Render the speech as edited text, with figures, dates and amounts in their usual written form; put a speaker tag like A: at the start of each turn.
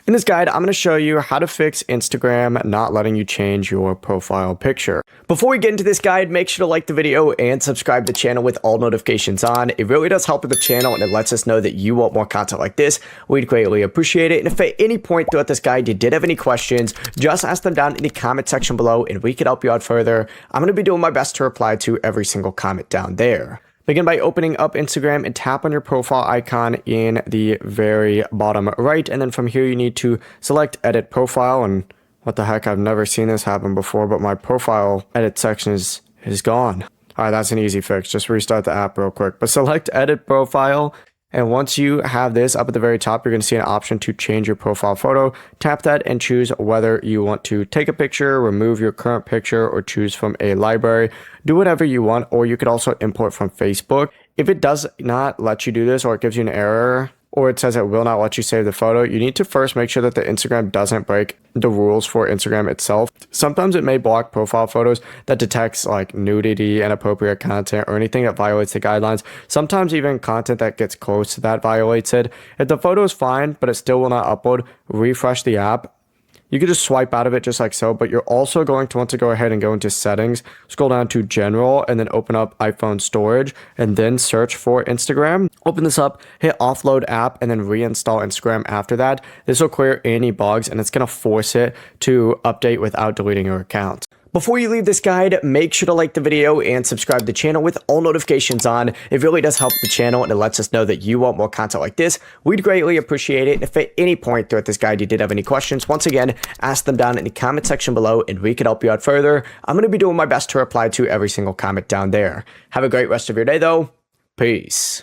A: In this guide, I'm going to show you how to fix Instagram not letting you change your profile picture. Before we get into this guide, make sure to like the video and subscribe to the channel with all notifications on. It really does help with the channel and it lets us know that you want more content like this. We'd greatly appreciate it. And if at any point throughout this guide you did have any questions, just ask them down in the comment section below and we could help you out further. I'm going to be doing my best to reply to every single comment down there. Begin by opening up Instagram and tap on your profile icon in the very bottom right. And then from here, you need to select edit profile. And what the heck, I've never seen this happen before, but my profile edit section is gone. All right, that's an easy fix. Just restart the app real quick. But select edit profile. And once you have this up at the very top, you're going to see an option to change your profile photo. Tap that and choose whether you want to take a picture, remove your current picture, or choose from a library. Do whatever you want, or you could also import from Facebook. If it does not let you do this, or it gives you an error, or it says it will not let you save the photo, you need to first make sure that the Instagram doesn't break the rules for Instagram itself. Sometimes it may block profile photos that detects like nudity, inappropriate content, or anything that violates the guidelines. Sometimes even content that gets close to that violates it. If the photo is fine, but it still will not upload, refresh the app. You could just swipe out of it just like so, but you're also going to want to go ahead and go into settings, scroll down to general, and then open up iPhone storage, and then search for Instagram. Open this up, hit offload app, and then reinstall Instagram after that. This will clear any bugs, and it's going to force it to update without deleting your account. Before you leave this guide, make sure to like the video and subscribe to the channel with all notifications on. It really does help the channel and it lets us know that you want more content like this. We'd greatly appreciate it. If at any point throughout this guide you did have any questions, once again, ask them down in the comment section below and we could help you out further. I'm going to be doing my best to reply to every single comment down there. Have a great rest of your day though. Peace.